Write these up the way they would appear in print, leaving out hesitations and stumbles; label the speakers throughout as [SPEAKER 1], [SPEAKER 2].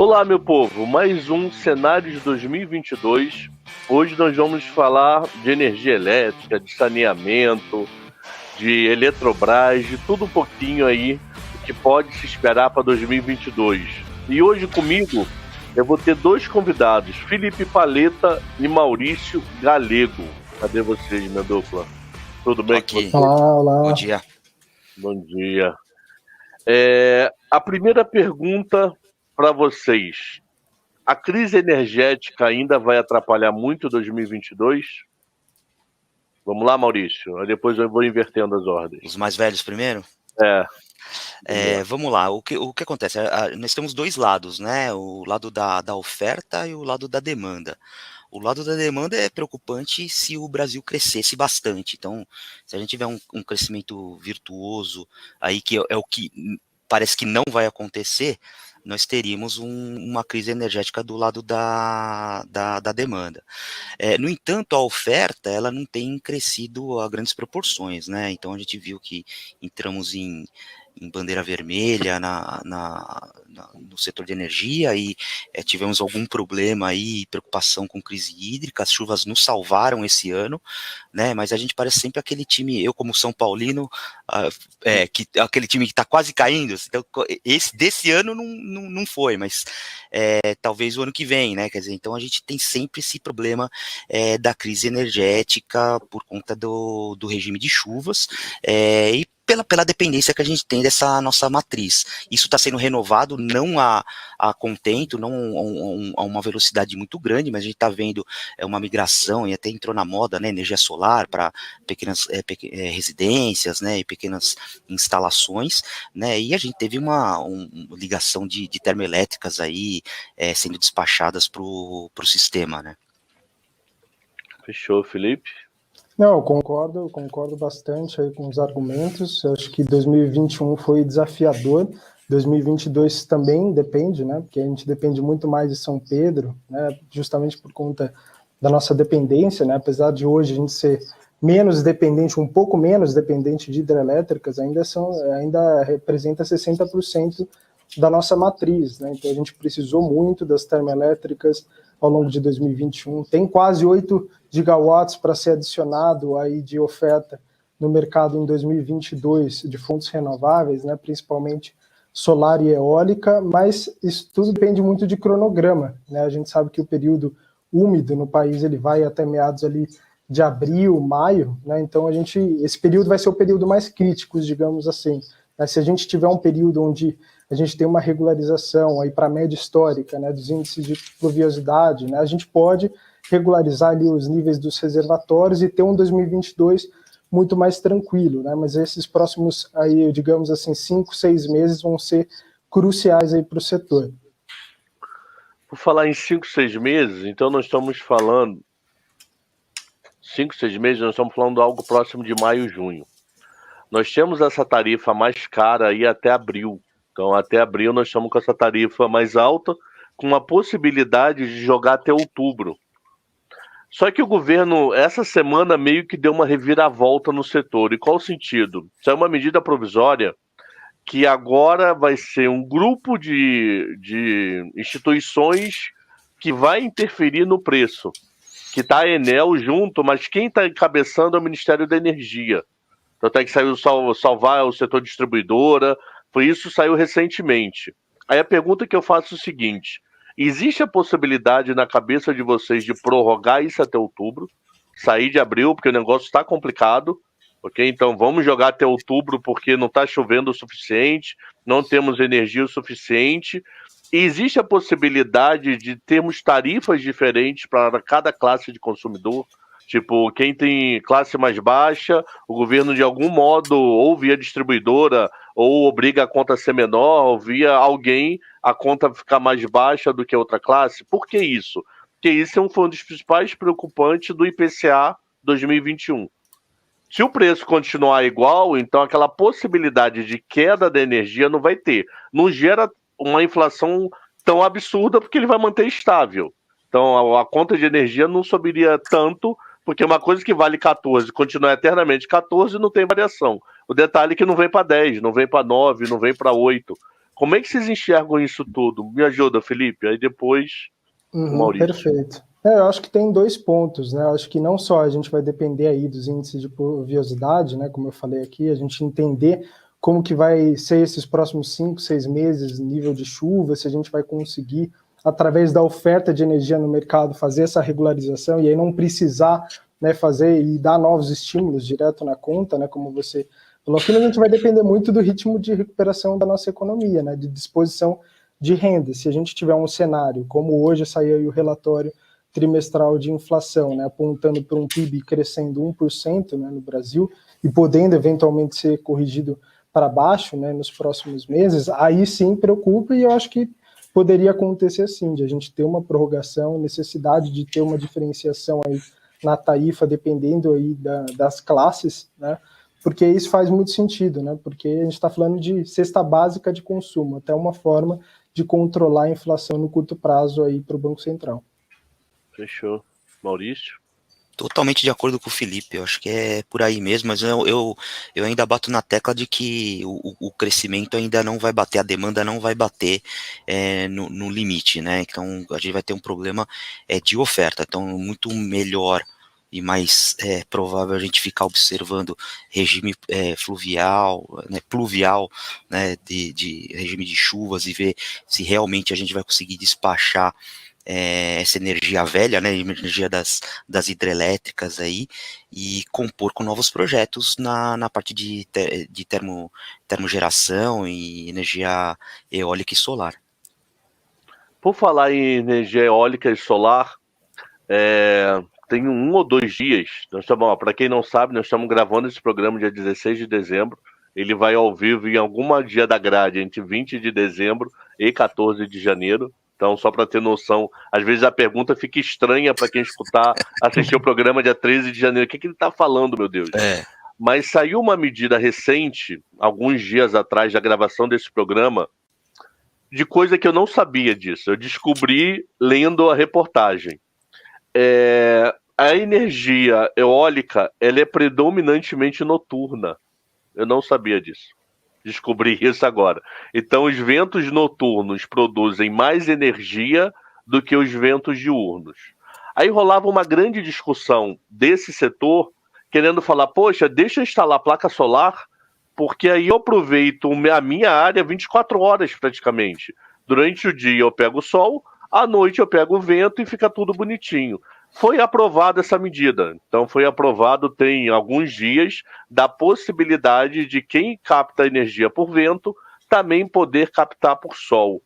[SPEAKER 1] Olá, meu povo, mais um cenário de 2022. Hoje nós vamos falar de energia elétrica, de saneamento, de Eletrobras, de tudo um pouquinho aí que pode se esperar para 2022. E hoje comigo eu vou ter dois convidados, Felipe Paleta e Maurício Galego. Cadê vocês, minha dupla? Tudo bem com vocês?
[SPEAKER 2] Olá.
[SPEAKER 3] Bom dia.
[SPEAKER 1] Bom dia. A primeira pergunta para vocês. A crise energética ainda vai atrapalhar muito 2022? Vamos lá, Maurício. Aí depois eu vou invertendo as ordens.
[SPEAKER 3] Os mais velhos primeiro? Vamos lá. O que acontece? Nós temos dois lados, né? O lado da oferta e o lado da demanda. O lado da demanda é preocupante se o Brasil crescesse bastante. Então, se a gente tiver um crescimento virtuoso, aí que é o que parece que não vai acontecer, nós teríamos uma crise energética do lado da demanda. No entanto, a oferta ela não tem crescido a grandes proporções, né? Então a gente viu que entramos em bandeira vermelha no setor de energia e tivemos algum problema aí, preocupação com crise hídrica. As chuvas nos salvaram esse ano, né? Mas a gente parece sempre aquele time, eu como São Paulino, aquele time que está quase caindo. Então, desse ano não foi, mas talvez o ano que vem, né? Quer dizer, então a gente tem sempre esse problema da crise energética por conta do regime de chuvas e pela dependência que a gente tem dessa nossa matriz. Isso está sendo renovado, não a contento, não a uma velocidade muito grande, mas a gente está vendo uma migração, e até entrou na moda, né, energia solar para pequenas residências, né, e pequenas instalações, né, e a gente teve uma ligação de termoelétricas aí sendo despachadas para o sistema, né.
[SPEAKER 1] Fechou, Felipe?
[SPEAKER 2] Não, eu concordo bastante aí com os argumentos. Eu acho que 2021 foi desafiador, 2022 também depende, né? Porque a gente depende muito mais de São Pedro, né? Justamente por conta da nossa dependência, né? Apesar de hoje a gente ser menos dependente, um pouco menos dependente de hidrelétricas, ainda representa 60% da nossa matriz, né? Então a gente precisou muito das termoelétricas ao longo de 2021, tem quase 8 gigawatts para ser adicionado aí de oferta no mercado em 2022 de fontes renováveis, né, principalmente solar e eólica, mas isso tudo depende muito de cronograma, né? A gente sabe que o período úmido no país ele vai até meados ali de abril, maio, né? Então esse período vai ser o período mais crítico, digamos assim. Mas se a gente tiver um período onde a gente tem uma regularização aí para a média histórica, né, dos índices de pluviosidade, né, a gente pode regularizar ali os níveis dos reservatórios e ter um 2022 muito mais tranquilo, né, mas esses próximos, aí, digamos assim, 5, 6 meses vão ser cruciais aí para o setor.
[SPEAKER 1] Por falar em 5, 6 meses, então nós estamos falando 5, 6 meses, nós estamos falando de algo próximo de maio, junho. Nós temos essa tarifa mais cara aí até abril. Então, até abril nós estamos com essa tarifa mais alta, com a possibilidade de jogar até outubro. Só que o governo, essa semana, meio que deu uma reviravolta no setor. E qual o sentido? Isso é uma medida provisória que agora vai ser um grupo de instituições que vai interferir no preço. Que está a Enel junto, mas quem está encabeçando é o Ministério da Energia. Então tem que sair salvar o setor distribuidora. Por isso saiu recentemente. Aí a pergunta que eu faço é o seguinte: existe a possibilidade na cabeça de vocês de prorrogar isso até outubro? Sair de abril, porque o negócio está complicado, ok? Então vamos jogar até outubro porque não está chovendo o suficiente, não temos energia o suficiente. E existe a possibilidade de termos tarifas diferentes para cada classe de consumidor? Tipo, quem tem classe mais baixa, o governo de algum modo, ou via distribuidora, ou obriga a conta a ser menor, ou via alguém a conta ficar mais baixa do que a outra classe. Por que isso? Porque isso foi um dos principais preocupantes do IPCA 2021. Se o preço continuar igual, então aquela possibilidade de queda da energia não vai ter. Não gera uma inflação tão absurda porque ele vai manter estável. Então a conta de energia não subiria tanto, porque uma coisa que vale 14 continua eternamente 14 não tem variação. O detalhe é que não vem para 10, não vem para 9, não vem para 8. Como é que vocês enxergam isso tudo? Me ajuda, Felipe, aí depois o Maurício.
[SPEAKER 2] Perfeito. Eu acho que tem 2 pontos, né? Eu acho que não só a gente vai depender aí dos índices de pluviosidade, né? Como eu falei aqui, a gente entender como que vai ser esses próximos 5, 6 meses, nível de chuva, se a gente vai conseguir, através da oferta de energia no mercado, fazer essa regularização e aí não precisar, né, fazer e dar novos estímulos direto na conta, né? Como você falou aqui, a gente vai depender muito do ritmo de recuperação da nossa economia, né? De disposição de renda. Se a gente tiver um cenário, como hoje saiu aí o relatório trimestral de inflação, né, apontando para um PIB crescendo 1%, né, no Brasil, e podendo eventualmente ser corrigido para baixo, né, nos próximos meses, aí sim preocupa, e eu acho que poderia acontecer sim, de a gente ter uma prorrogação, necessidade de ter uma diferenciação aí na tarifa, dependendo aí das classes, né, porque isso faz muito sentido, né, porque a gente está falando de cesta básica de consumo, até uma forma de controlar a inflação no curto prazo aí para o Banco Central.
[SPEAKER 1] Fechou. Maurício?
[SPEAKER 3] Totalmente de acordo com o Felipe, eu acho que é por aí mesmo, mas eu ainda bato na tecla de que o crescimento ainda não vai bater, a demanda não vai bater no limite, né? Então a gente vai ter um problema de oferta, então muito melhor e mais provável a gente ficar observando regime fluvial, né, pluvial, né, de regime de chuvas e ver se realmente a gente vai conseguir despachar essa energia velha, né, energia das hidrelétricas aí, e compor com novos projetos na parte de termogeração e energia eólica e solar.
[SPEAKER 1] Por falar em energia eólica e solar, tem 1 ou 2 dias, para quem não sabe, nós estamos gravando esse programa dia 16 de dezembro, ele vai ao vivo em algum dia da grade, entre 20 de dezembro e 14 de janeiro, então só para ter noção, às vezes a pergunta fica estranha para quem assistir o programa dia 13 de janeiro, o que ele está falando, meu Deus? Mas saiu uma medida recente, alguns dias atrás da gravação desse programa, de coisa que eu não sabia disso, eu descobri lendo a reportagem. A energia eólica, ela é predominantemente noturna. Eu não sabia disso. Descobri isso agora. Então, os ventos noturnos produzem mais energia do que os ventos diurnos. Aí rolava uma grande discussão desse setor, querendo falar, poxa, deixa eu instalar placa solar, porque aí eu aproveito a minha área 24 horas praticamente. Durante o dia eu pego o sol, à noite eu pego o vento e fica tudo bonitinho. Foi aprovada essa medida. Então foi aprovado tem alguns dias da possibilidade de quem capta energia por vento também poder captar por sol.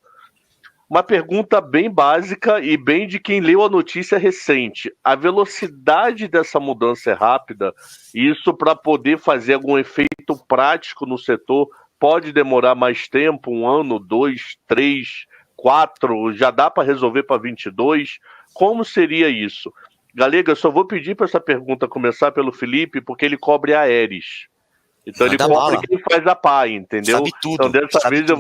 [SPEAKER 1] Uma pergunta bem básica e bem de quem leu a notícia recente. A velocidade dessa mudança é rápida? Isso para poder fazer algum efeito prático no setor pode demorar mais tempo, 1 ano, 2, 3, 4, já dá para resolver para 22? Como seria isso? Galega, eu só vou pedir para essa pergunta começar pelo Felipe, porque ele cobre a Aeres. Então ele cobre quem faz a pá, entendeu?
[SPEAKER 3] Sabe tudo,
[SPEAKER 1] então dessa vez tudo. Eu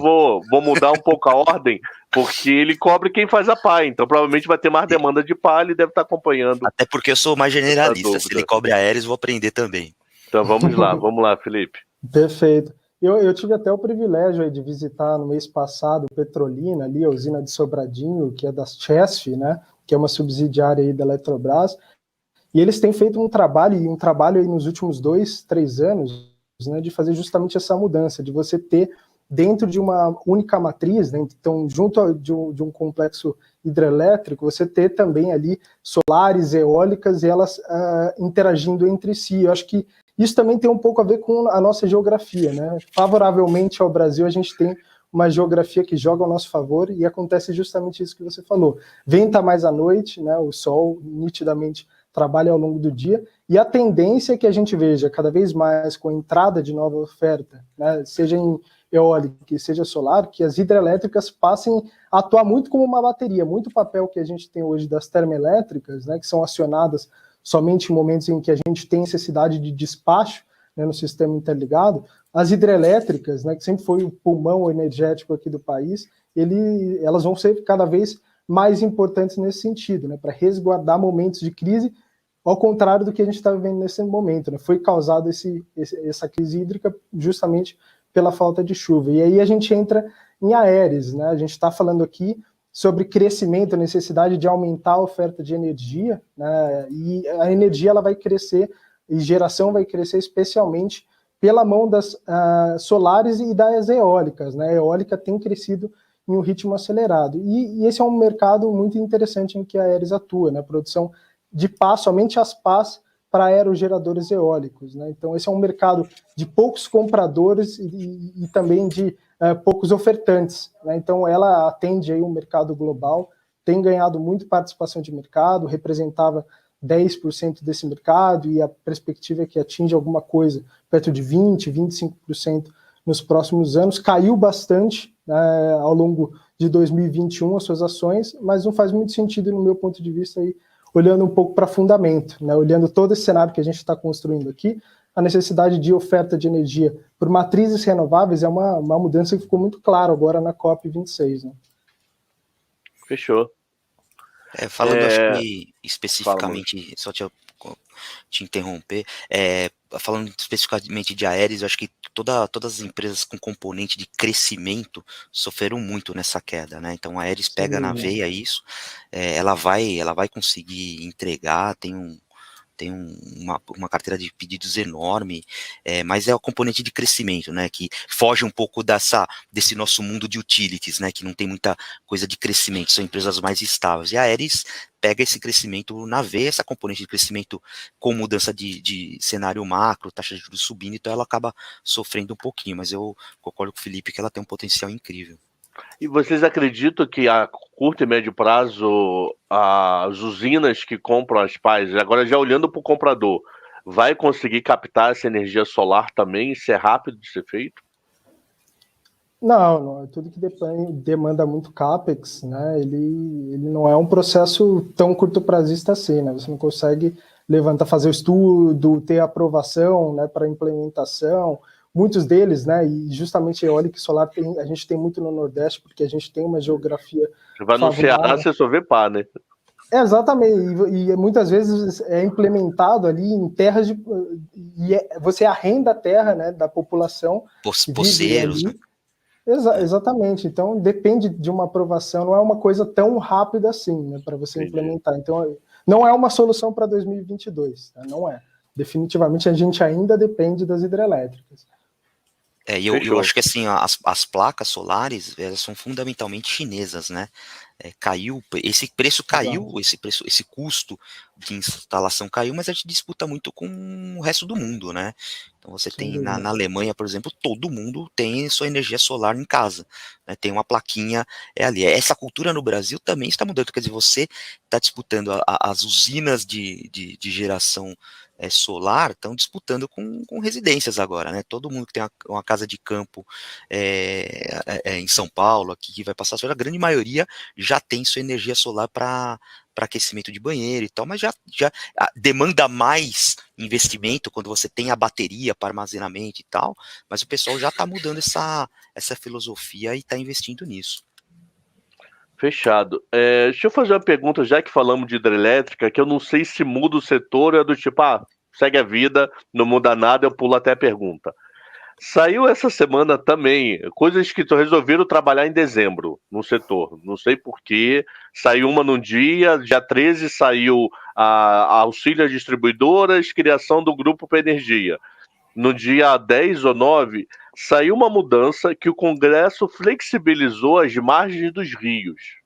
[SPEAKER 1] vou mudar um pouco a ordem, porque ele cobre quem faz a pá. Então provavelmente vai ter mais demanda de pá, ele deve estar acompanhando.
[SPEAKER 3] Até porque eu sou mais generalista, se ele cobre a Aeres, vou aprender também.
[SPEAKER 1] Então vamos lá, Felipe.
[SPEAKER 2] Perfeito. Eu tive até o privilégio aí de visitar no mês passado Petrolina, ali, a usina de Sobradinho, que é da Chesf, né, que é uma subsidiária aí da Eletrobras, e eles têm feito um trabalho aí nos últimos 2, 3 anos, né, de fazer justamente essa mudança, de você ter dentro de uma única matriz, né, então junto de um complexo hidrelétrico, você ter também ali solares, eólicas, e elas interagindo entre si. Eu acho que isso também tem um pouco a ver com a nossa geografia, né? Favoravelmente ao Brasil, a gente tem uma geografia que joga ao nosso favor e acontece justamente isso que você falou. Venta mais à noite, né? O sol nitidamente trabalha ao longo do dia, e a tendência é que a gente veja cada vez mais com a entrada de nova oferta, né? Seja em eólica, seja solar, que as hidrelétricas passem a atuar muito como uma bateria. Muito papel que a gente tem hoje das termoelétricas, né? Que são acionadas somente em momentos em que a gente tem necessidade de despacho, né, no sistema interligado. As hidrelétricas, né, que sempre foi o pulmão energético aqui do país, elas vão ser cada vez mais importantes nesse sentido, né, para resguardar momentos de crise, ao contrário do que a gente está vivendo nesse momento. Né, foi causado essa crise hídrica justamente pela falta de chuva. E aí a gente entra em Aeres, né? A gente está falando aqui sobre crescimento, necessidade de aumentar a oferta de energia, né? E a energia ela vai crescer, e geração vai crescer especialmente pela mão das solares e das eólicas, né? A eólica tem crescido em um ritmo acelerado. E esse é um mercado muito interessante em que a Aeres atua, né? Produção de pás, somente as pás para aerogeradores eólicos, né? Então esse é um mercado de poucos compradores e também de poucos ofertantes, né? Então ela atende aí um mercado global, tem ganhado muito participação de mercado, representava 10% desse mercado e a perspectiva é que atinja alguma coisa perto de 20%, 25% nos próximos anos. Caiu bastante ao longo de 2021 as suas ações, mas não faz muito sentido no meu ponto de vista aí, olhando um pouco para fundamento, né? Olhando todo esse cenário que a gente está construindo aqui, a necessidade de oferta de energia por matrizes renováveis é uma mudança que ficou muito clara agora na COP26. Né?
[SPEAKER 1] Fechou.
[SPEAKER 3] Falando, acho que especificamente, só te interromper, falando especificamente de Aeres, eu acho que todas as empresas com componente de crescimento sofreram muito nessa queda, né? Então a Aeres pega na veia isso, ela vai conseguir entregar, tem uma carteira de pedidos enorme, mas é o componente de crescimento, né, que foge um pouco desse nosso mundo de utilities, né, que não tem muita coisa de crescimento, são empresas mais estáveis, e a Aeres pega esse crescimento na veia, essa componente de crescimento com mudança de cenário macro, taxa de juros subindo, então ela acaba sofrendo um pouquinho, mas eu concordo com o Felipe que ela tem um potencial incrível.
[SPEAKER 1] E vocês acreditam que a curto e médio prazo as usinas que compram as pás, agora já olhando para o comprador, vai conseguir captar essa energia solar também? Isso é rápido de ser feito?
[SPEAKER 2] Não, tudo que demanda muito CAPEX, né? Ele não é um processo tão curto prazista assim, né? Você não consegue fazer o estudo, ter aprovação, né, para implementação. Muitos deles, né, e justamente eólica e solar a gente tem muito no Nordeste, porque a gente tem uma geografia
[SPEAKER 1] Você vai no Ceará, você só vê pá, né?
[SPEAKER 2] Exatamente, e muitas vezes é implementado ali em terras você arrenda a terra, né, da população que vive ali.
[SPEAKER 3] Né?
[SPEAKER 2] Exatamente, então depende de uma aprovação, não é uma coisa tão rápida assim, né, para você implementar. Então não é uma solução para 2022, né, não é. Definitivamente a gente ainda depende das hidrelétricas.
[SPEAKER 3] Eu acho que assim, as placas solares, elas são fundamentalmente chinesas, né? Esse preço caiu, esse custo de instalação caiu, mas a gente disputa muito com o resto do mundo, né? Então você tem na Alemanha, por exemplo, todo mundo tem sua energia solar em casa, né? Tem uma plaquinha ali. Essa cultura no Brasil também está mudando, quer dizer, você está disputando as usinas de geração solar, estão disputando com residências agora, né? Todo mundo que tem uma casa de campo em São Paulo, aqui que vai passar sol, a grande maioria já tem sua energia solar para aquecimento de banheiro e tal, mas já demanda mais investimento quando você tem a bateria para armazenamento e tal, mas o pessoal já está mudando essa filosofia e está investindo nisso.
[SPEAKER 1] Fechado. Deixa eu fazer uma pergunta, já que falamos de hidrelétrica, que eu não sei se muda o setor, é do tipo, segue a vida, não muda nada, eu pulo até a pergunta. Saiu essa semana também coisas que resolveram trabalhar em dezembro no setor. Não sei porquê. Saiu uma num dia 13 saiu a auxílio às distribuidoras, criação do grupo para energia. No dia 10 ou 9, saiu uma mudança que o Congresso flexibilizou as margens dos rios.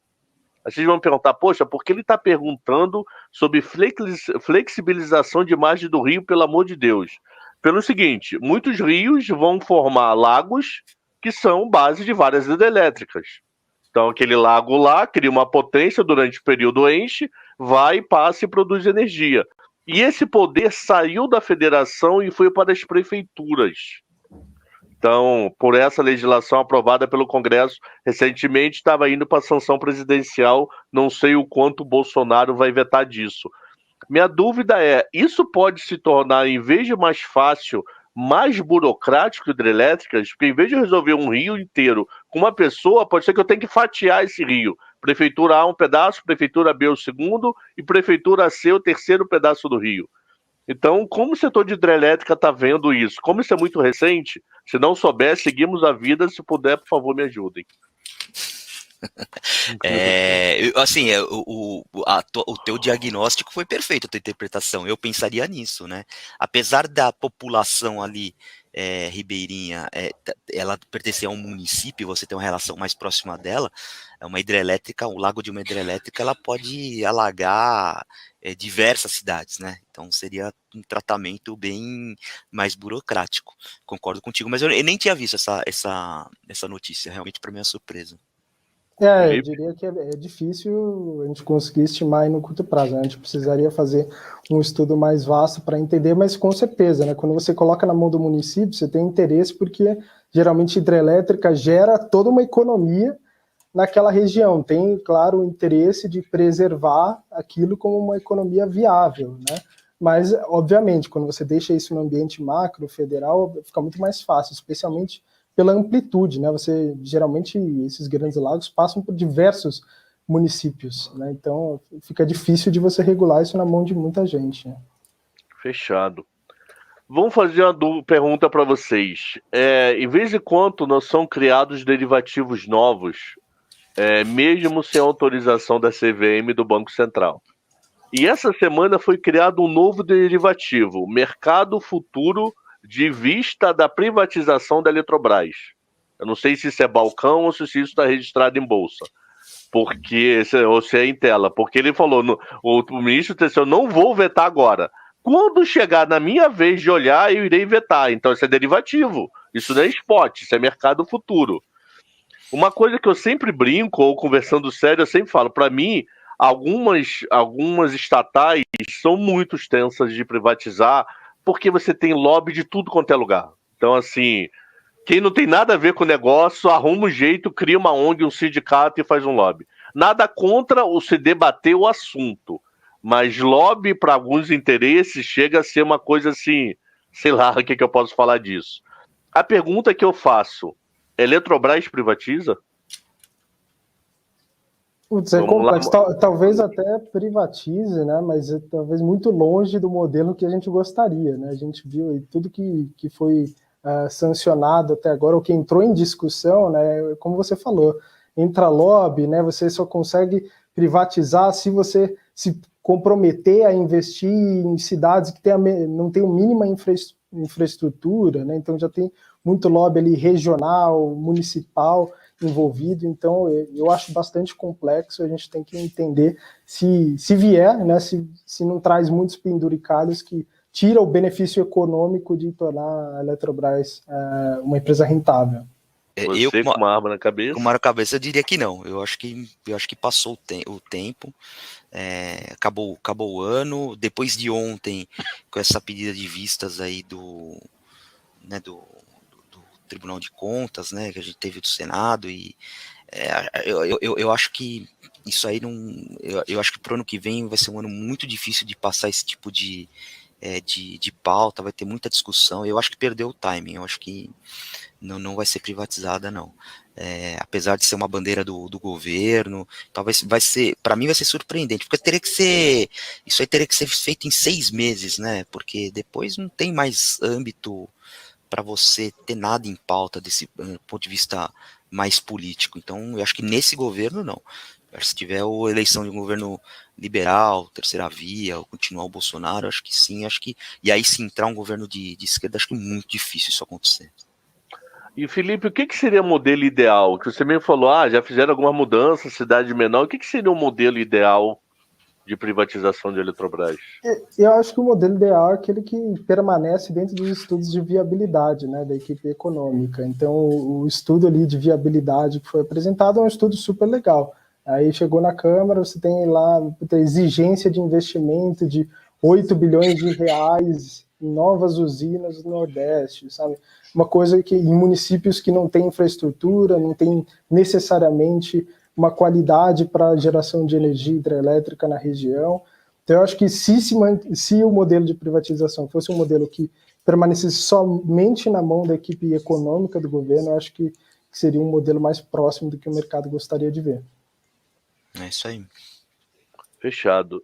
[SPEAKER 1] Vocês vão perguntar, poxa, por que ele está perguntando sobre flexibilização de margem do rio, pelo amor de Deus? Pelo seguinte, muitos rios vão formar lagos que são base de várias hidrelétricas. Então, aquele lago lá cria uma potência, durante o período enche, vai, passa e produz energia. E esse poder saiu da federação e foi para as prefeituras. Então, por essa legislação aprovada pelo Congresso recentemente, estava indo para a sanção presidencial, não sei o quanto o Bolsonaro vai vetar disso. Minha dúvida é, isso pode se tornar, em vez de mais fácil, mais burocrático hidrelétricas? Porque em vez de resolver um rio inteiro com uma pessoa, pode ser que eu tenha que fatiar esse rio. Prefeitura A um pedaço, Prefeitura B o segundo e Prefeitura C o terceiro pedaço do rio. Então, como o setor de hidrelétrica está vendo isso? Como isso é muito recente, Se não souber, seguimos a vida. Se puder, por favor, me ajudem.
[SPEAKER 3] O teu diagnóstico foi perfeito, a tua interpretação. Eu pensaria nisso, né? Apesar da população ali ribeirinha, ela pertencer a um município, você tem uma relação mais próxima dela, uma hidrelétrica, o lago de uma hidrelétrica, ela pode alagar diversas cidades, né? Então seria um tratamento bem mais burocrático. Concordo contigo, mas eu nem tinha visto essa notícia, realmente para minha surpresa.
[SPEAKER 2] Eu diria que é difícil a gente conseguir estimar aí no curto prazo, né? A gente precisaria fazer um estudo mais vasto para entender, mas com certeza, né? Quando você coloca na mão do município, você tem interesse porque geralmente hidrelétrica gera toda uma economia naquela região. Tem, claro, o interesse de preservar aquilo como uma economia viável, né? Mas, obviamente, quando você deixa isso no ambiente macro, federal, fica muito mais fácil, especialmente pela amplitude, né? Você, geralmente, esses grandes lagos passam por diversos municípios, né? Então, fica difícil de você regular isso na mão de muita gente, né?
[SPEAKER 1] Fechado. Vamos fazer uma pergunta para vocês. Em vez de quando nós são criados derivativos novos, mesmo sem autorização da CVM do Banco Central. E essa semana foi criado um novo derivativo, Mercado Futuro de vista da privatização da Eletrobras. Eu não sei se isso é balcão ou se isso está registrado em bolsa. Ou se é em tela. Porque ele falou, o ministro disse, eu não vou vetar agora. Quando chegar na minha vez de olhar, eu irei vetar. Então isso é derivativo. Isso não é spot, isso é mercado futuro. Uma coisa que eu sempre brinco, ou conversando sério, eu sempre falo, para mim, algumas estatais são muito extensas de privatizar, porque você tem lobby de tudo quanto é lugar. Então, assim, quem não tem nada a ver com o negócio, arruma um jeito, cria uma ONG, um sindicato e faz um lobby. Nada contra o se debater o assunto, mas lobby para alguns interesses chega a ser uma coisa assim, sei lá o que eu posso falar disso. A pergunta que eu faço, Eletrobras privatiza?
[SPEAKER 2] Putz, é complexo. Talvez até privatize, né? Mas talvez muito longe do modelo que a gente gostaria, né? A gente viu aí tudo que foi sancionado até agora, o que entrou em discussão, né? Como você falou, entra lobby, né? Você só consegue privatizar se você se comprometer a investir em cidades que não tem mínima infraestrutura, né? Então já tem muito lobby ali regional, municipal envolvido, então eu acho bastante complexo, a gente tem que entender se vier, né, se não traz muitos penduricalhos que tira o benefício econômico de tornar a Eletrobras uma empresa rentável.
[SPEAKER 1] Você com uma arma na cabeça?
[SPEAKER 3] Com uma arma na cabeça eu diria que não, eu acho que passou o tempo, acabou o ano, depois de ontem, com essa pedida de vistas aí do Tribunal de Contas, né, que a gente teve do Senado, e eu acho que isso aí não, eu acho que pro ano que vem vai ser um ano muito difícil de passar esse tipo de pauta, vai ter muita discussão, eu acho que perdeu o timing, eu acho que não vai ser privatizada não, apesar de ser uma bandeira do governo, talvez para mim vai ser surpreendente, porque isso aí teria que ser feito em 6 meses, né, porque depois não tem mais âmbito para você ter nada em pauta desse ponto de vista mais político. Então, eu acho que nesse governo, não. Se tiver a eleição de um governo liberal, terceira via, ou continuar o Bolsonaro, acho que sim, e aí se entrar um governo de esquerda, acho que é muito difícil isso acontecer.
[SPEAKER 1] E Felipe, o que seria o modelo ideal? Que você mesmo falou, já fizeram alguma mudança, cidade menor, o que seria o modelo ideal de privatização de Eletrobras?
[SPEAKER 2] Eu acho que o modelo ideal é aquele que permanece dentro dos estudos de viabilidade, né, da equipe econômica. Então, o estudo ali de viabilidade que foi apresentado é um estudo super legal. Aí chegou na Câmara, você tem lá a exigência de investimento de 8 bilhões de reais em novas usinas no Nordeste, sabe? Uma coisa que em municípios que não têm infraestrutura, não tem necessariamente uma qualidade para geração de energia hidrelétrica na região. Então, eu acho que se o modelo de privatização fosse um modelo que permanecesse somente na mão da equipe econômica do governo, eu acho que seria um modelo mais próximo do que o mercado gostaria de ver.
[SPEAKER 3] É isso aí.
[SPEAKER 1] Fechado.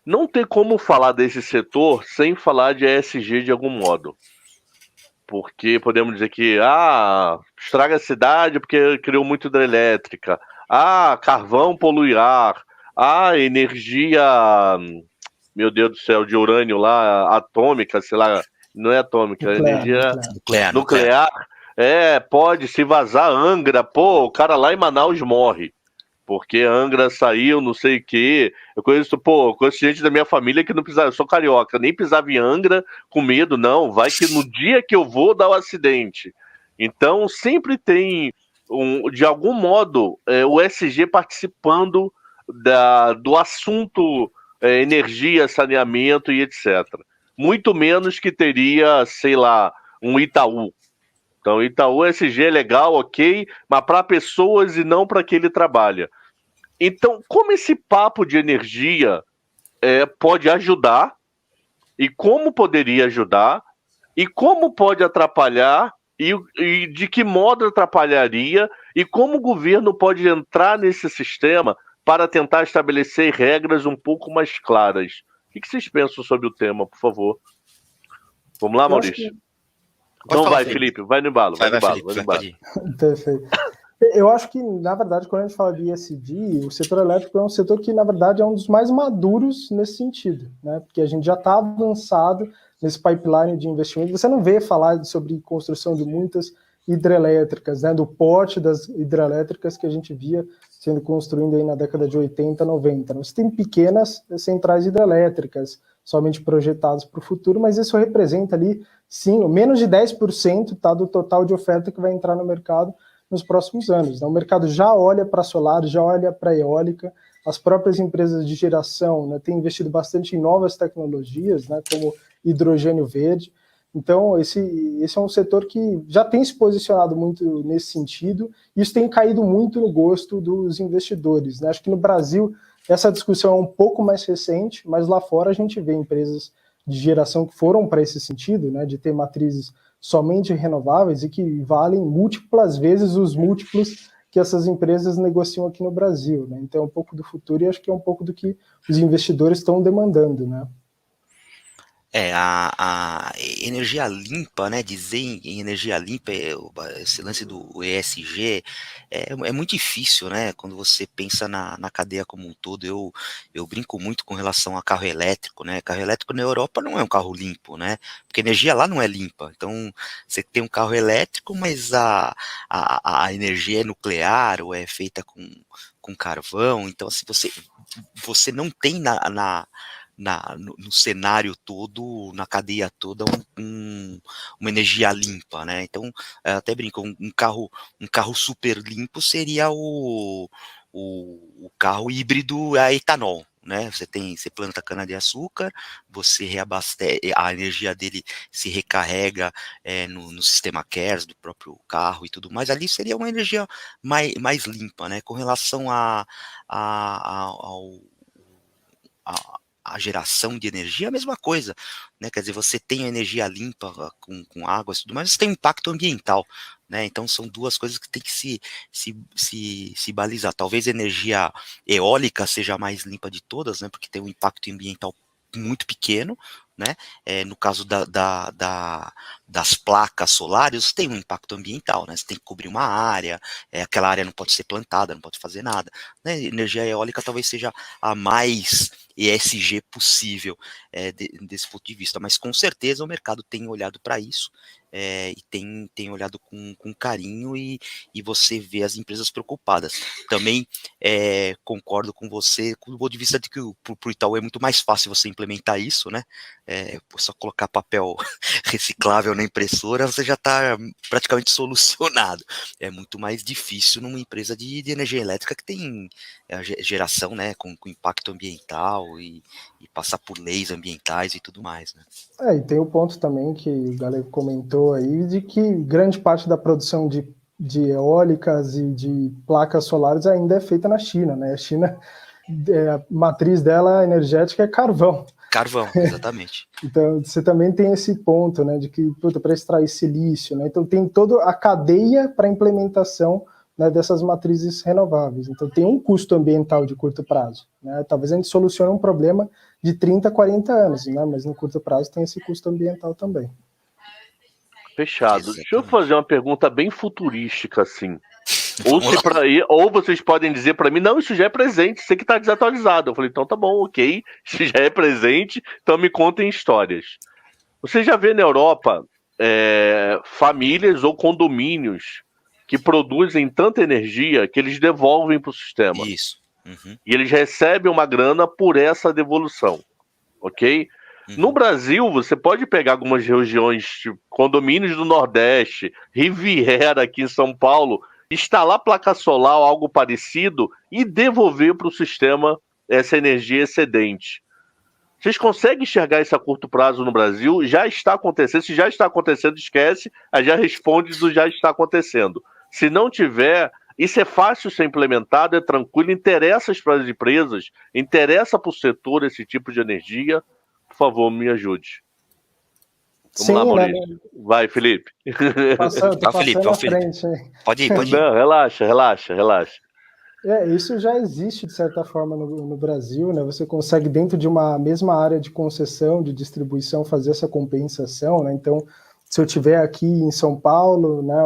[SPEAKER 1] Não tem como falar desse setor sem falar de ESG de algum modo. porque podemos dizer que estraga a cidade porque criou muito hidrelétrica, carvão polui ar, energia, meu Deus do céu, de urânio lá, atômica, sei lá, não é atômica, é energia nuclear. Pode se vazar Angra, o cara lá em Manaus morre, porque Angra saiu, não sei o quê. Eu conheço gente da minha família que não pisava, eu sou carioca, nem pisava em Angra com medo, não, vai que no dia que eu vou dar o acidente. Então sempre tem, de algum modo, o SG participando do assunto energia, saneamento e etc. Muito menos que teria, sei lá, um Itaú. Então, Itaú SG é legal, ok, mas para pessoas e não para quem ele trabalha. Então, como esse papo de energia pode ajudar, e como poderia ajudar, e como pode atrapalhar, e de que modo atrapalharia, e como o governo pode entrar nesse sistema para tentar estabelecer regras um pouco mais claras. O que vocês pensam sobre o tema, por favor? Vamos lá, Maurício? Então vai, Felipe, vai no embalo. Vai no embalo.
[SPEAKER 2] Perfeito. Eu acho que, na verdade, quando a gente fala de ESG, o setor elétrico é um setor que, na verdade, é um dos mais maduros nesse sentido, né? Porque a gente já está avançado nesse pipeline de investimento. Você não vê falar sobre construção de muitas hidrelétricas, né? Do porte das hidrelétricas que a gente via sendo construído aí na década de 80, 90. Você tem pequenas centrais hidrelétricas, somente projetadas para o futuro, mas isso representa ali, sim, menos de 10%, tá, do total de oferta que vai entrar no mercado nos próximos anos. Né? O mercado já olha para solar, já olha para eólica, as próprias empresas de geração, né, têm investido bastante em novas tecnologias, né, como hidrogênio verde. Então, esse é um setor que já tem se posicionado muito nesse sentido, e isso tem caído muito no gosto dos investidores. Né? Acho que no Brasil essa discussão é um pouco mais recente, mas lá fora a gente vê empresas de geração que foram para esse sentido, né, de ter matrizes somente renováveis e que valem múltiplas vezes os múltiplos que essas empresas negociam aqui no Brasil. Né? Então é um pouco do futuro e acho que é um pouco do que os investidores estão demandando, né?
[SPEAKER 3] A energia limpa, né? Dizer em energia limpa, esse lance do ESG é muito difícil, né? Quando você pensa na cadeia como um todo, eu brinco muito com relação a carro elétrico, né? Carro elétrico na Europa não é um carro limpo, né? Porque a energia lá não é limpa. Então, você tem um carro elétrico, mas a energia é nuclear ou é feita com carvão. Então, assim, você não tem no cenário todo, na cadeia toda, uma energia limpa, né? Então, até brinco, um carro super limpo seria o carro híbrido a etanol, né? Você planta cana-de-açúcar, você reabastece, a energia dele se recarrega no sistema CARES do próprio carro e tudo mais. Ali seria uma energia mais limpa, né? Com relação a geração de energia, a mesma coisa, né? Quer dizer, você tem a energia limpa com água e tudo mais, você tem um impacto ambiental, né? Então são duas coisas que tem que se balizar. Talvez a energia eólica seja a mais limpa de todas, né? Porque tem um impacto ambiental muito pequeno, né? No caso das placas solares, tem um impacto ambiental, né? Você tem que cobrir uma área, aquela área não pode ser plantada, não pode fazer nada, né? Energia eólica talvez seja a mais ESG possível desse ponto de vista, mas com certeza o mercado tem olhado para isso e tem olhado com carinho e você vê as empresas preocupadas. Também concordo com você, do ponto de vista de que para o Itaú é muito mais fácil você implementar isso, né? Só colocar papel reciclável na impressora, você já está praticamente solucionado. É muito mais difícil numa empresa de energia elétrica que tem geração, né, com impacto ambiental e passar por leis ambientais e tudo mais, né?
[SPEAKER 2] E tem o ponto também que o Galego comentou aí, de que grande parte da produção de eólicas e de placas solares ainda é feita na China, né? A China, a matriz dela energética é carvão.
[SPEAKER 3] Carvão, exatamente.
[SPEAKER 2] Então, você também tem esse ponto, né, de que, para extrair silício, né? Então, tem toda a cadeia para implementação, né, dessas matrizes renováveis. Então, tem um custo ambiental de curto prazo, né? Talvez a gente solucione um problema de 30, 40 anos, né? Mas no curto prazo tem esse custo ambiental também.
[SPEAKER 1] Fechado. Deixa eu
[SPEAKER 3] Exatamente.
[SPEAKER 1] fazer uma pergunta bem futurística, assim. Ou vocês podem dizer para mim, não, isso já é presente, você que está desatualizado. Eu falei, então tá bom, ok, isso já é presente, então me contem histórias. Você já vê na Europa famílias ou condomínios que produzem tanta energia que eles devolvem para o sistema.
[SPEAKER 3] Isso. Uhum.
[SPEAKER 1] E eles recebem uma grana por essa devolução, ok? No Brasil, você pode pegar algumas regiões, tipo, condomínios do Nordeste, Riviera aqui em São Paulo, instalar placa solar ou algo parecido e devolver para o sistema essa energia excedente. Vocês conseguem enxergar isso a curto prazo no Brasil? Já está acontecendo. Se já está acontecendo, esquece. Aí já responde do já está acontecendo. Se não tiver, isso é fácil ser implementado, é tranquilo, interessa para as empresas, interessa para o setor esse tipo de energia. Por favor, me ajude. Vamos lá, Maurício. Vai, Felipe.
[SPEAKER 2] Tô
[SPEAKER 3] Felipe,
[SPEAKER 2] passando à
[SPEAKER 3] Felipe.
[SPEAKER 2] frente, hein?
[SPEAKER 3] Pode ir.
[SPEAKER 1] Não, relaxa.
[SPEAKER 2] Isso já existe, de certa forma, no Brasil, né? Você consegue, dentro de uma mesma área de concessão, de distribuição, fazer essa compensação, né? Então, se eu tiver aqui em São Paulo, né,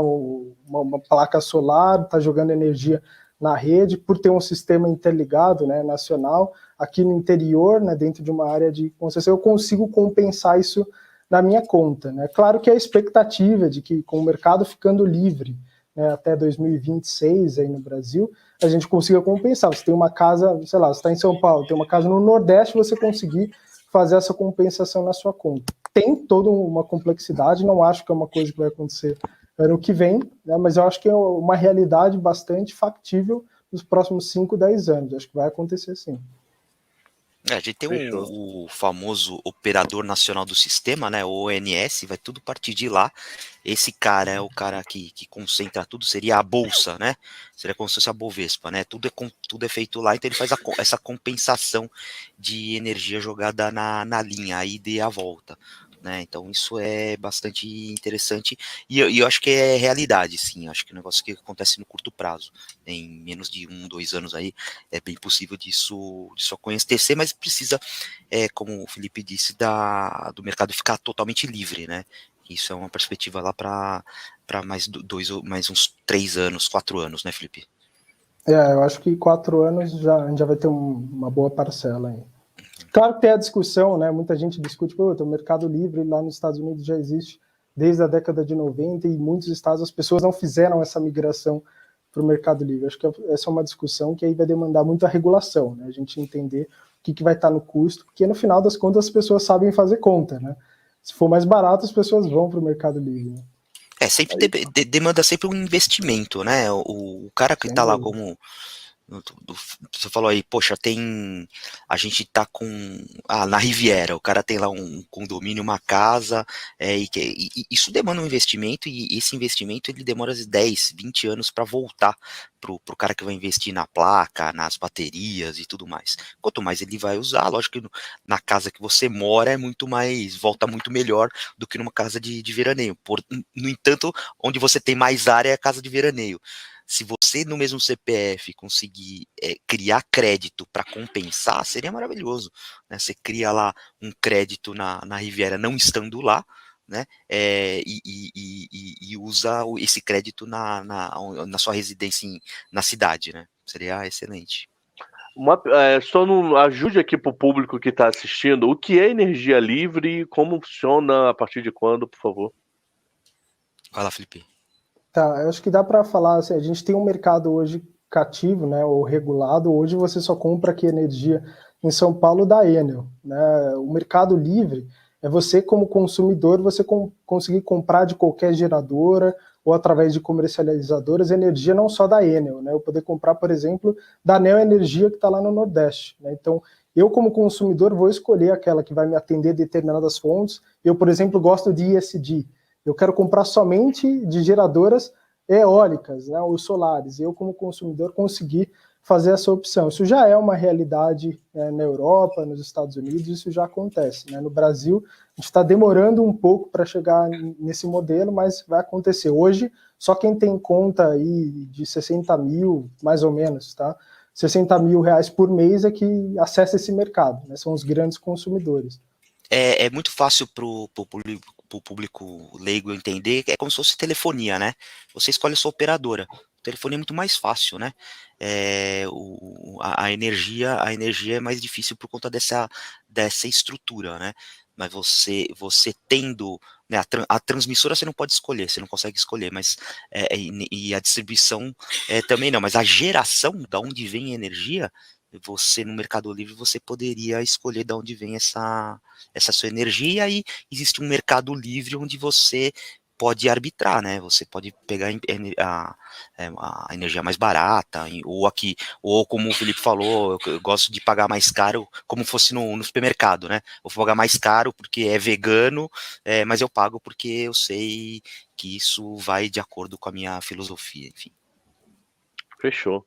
[SPEAKER 2] uma placa solar, está jogando energia na rede, por ter um sistema interligado, né, nacional, aqui no interior, né, dentro de uma área de concessão, eu consigo compensar isso na minha conta, né? Claro que a expectativa de que, com o mercado ficando livre, né, até 2026 aí no Brasil, a gente consiga compensar. Você tem uma casa, sei lá, você está em São Paulo, tem uma casa no Nordeste, você conseguir fazer essa compensação na sua conta. Tem toda uma complexidade, não acho que é uma coisa que vai acontecer ano que vem, né, mas eu acho que é uma realidade bastante factível nos próximos 5, 10 anos. Acho que vai acontecer sim.
[SPEAKER 3] A gente tem o famoso Operador Nacional do Sistema, né, o ONS, vai tudo partir de lá. Esse cara é o cara que concentra tudo, seria a bolsa, né? Seria como se fosse a Bovespa, né? Tudo é feito lá, então ele faz essa compensação de energia jogada na linha, a ida e a volta. Né, então isso é bastante interessante e eu acho que é realidade, sim. Acho que é um negócio que acontece no curto prazo, em menos de 1, 2 anos aí, é bem possível disso acontecer, mas precisa, como o Felipe disse, do mercado ficar totalmente livre, né? Isso é uma perspectiva lá para mais uns 3 anos, 4 anos, né, Felipe?
[SPEAKER 2] Eu acho que 4 anos a gente já vai ter uma boa parcela aí. Claro que tem a discussão, né? Muita gente discute, o mercado livre lá nos Estados Unidos já existe desde a década de 90 e em muitos estados as pessoas não fizeram essa migração para o mercado livre. Acho que essa é uma discussão que aí vai demandar muita regulação, né? A gente entender o que vai estar no custo, porque no final das contas as pessoas sabem fazer conta, né? Se for mais barato, as pessoas vão para o mercado livre. Né?
[SPEAKER 3] Sempre demanda sempre um investimento, né? O cara que está lá como... Você falou aí, poxa, a gente tá na Riviera, o cara tem lá um condomínio, uma casa, e isso demanda um investimento, e esse investimento ele demora 10, 20 anos para voltar pro cara que vai investir na placa, nas baterias e tudo mais. Quanto mais ele vai usar, lógico que na casa que você mora volta muito melhor do que numa casa de veraneio. No entanto, onde você tem mais área é a casa de veraneio. Se você no mesmo CPF conseguir criar crédito para compensar, seria maravilhoso, né? Você cria lá um crédito na Riviera não estando lá, né? E usa esse crédito na sua residência na cidade, né? Seria excelente.
[SPEAKER 1] Só ajude aqui para o público que está assistindo, o que é energia livre e como funciona, a partir de quando, por favor?
[SPEAKER 3] Vai lá, Felipe.
[SPEAKER 2] Tá, eu acho que dá para falar, assim, a gente tem um mercado hoje cativo, né, ou regulado. Hoje você só compra aqui energia em São Paulo da Enel, né? O mercado livre é você, como consumidor, você conseguir comprar de qualquer geradora ou através de comercializadoras energia não só da Enel, né? Eu poder comprar, por exemplo, da Neo Energia que está lá no Nordeste, né? Então, eu como consumidor vou escolher aquela que vai me atender determinadas fontes. Eu, por exemplo, gosto de ESG. Eu quero comprar somente de geradoras eólicas, né, ou solares. Eu, como consumidor, consegui fazer essa opção. Isso já é uma realidade, né, na Europa, nos Estados Unidos, isso já acontece. Né? No Brasil, a gente está demorando um pouco para chegar nesse modelo, mas vai acontecer. Hoje, só quem tem conta aí de 60 mil, mais ou menos, tá? 60 mil reais por mês é que acessa esse mercado, né? São os grandes consumidores.
[SPEAKER 3] É muito fácil pro o público leigo entender, é como se fosse telefonia, né? Você escolhe a sua operadora. Telefonia é muito mais fácil, né? A energia é mais difícil por conta dessa estrutura, né? Mas você tendo, né, a transmissora você não pode escolher, você não consegue escolher, mas e a distribuição também não, mas a geração, da onde vem a energia, você no Mercado Livre você poderia escolher de onde vem essa sua energia, e existe um mercado livre onde você pode arbitrar, né? Você pode pegar a energia mais barata, ou como o Felipe falou, eu gosto de pagar mais caro, como fosse no supermercado, né? Eu vou pagar mais caro porque é vegano, mas eu pago porque eu sei que isso vai de acordo com a minha filosofia, enfim.
[SPEAKER 1] Fechou.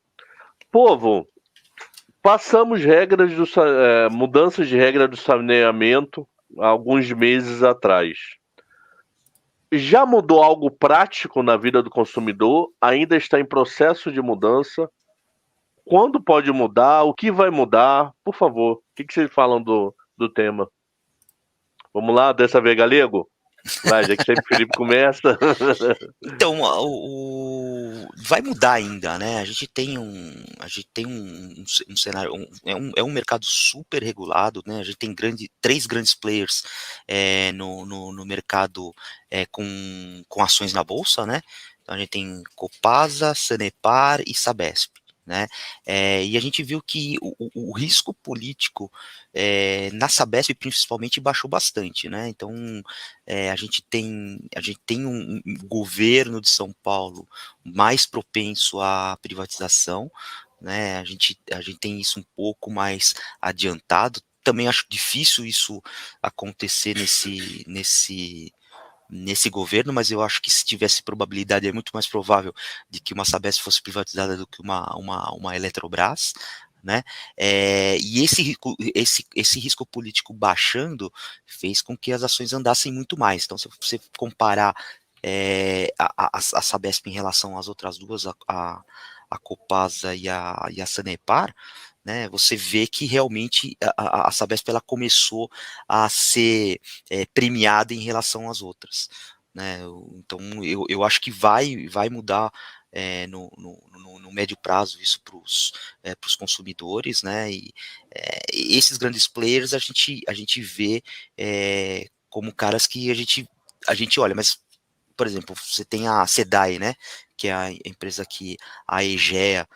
[SPEAKER 1] Povo, passamos mudanças de regra do saneamento há alguns meses atrás. Já mudou algo prático na vida do consumidor? Ainda está em processo de mudança? Quando pode mudar? O que vai mudar? Por favor, o que vocês falam do tema? Vamos lá, dessa vez galego? Vai, já que sempre o Felipe começa.
[SPEAKER 3] Então, vai mudar ainda, né? A gente tem um cenário, é um mercado super regulado, né? A gente tem três grandes players no mercado com ações na bolsa, né? Então a gente tem Copasa, Sanepar e Sabesp, né? E a gente viu que o risco político na Sabesp principalmente baixou bastante, né? Então a gente tem um governo de São Paulo mais propenso à privatização, né? A gente tem isso um pouco mais adiantado. Também acho difícil isso acontecer nesse governo, mas eu acho que se tivesse probabilidade, é muito mais provável de que uma Sabesp fosse privatizada do que uma Eletrobras, né? E esse risco político baixando fez com que as ações andassem muito mais. Então, se você comparar a Sabesp em relação às outras duas, a Copasa e a Sanepar, né, você vê que realmente a Sabesp ela começou a ser premiada em relação às outras, né? Então eu acho que vai mudar no médio prazo isso para os consumidores, né? E esses grandes players a gente vê como caras que a gente olha, mas por exemplo, você tem a SEDAI, né, que é a empresa que a EGEA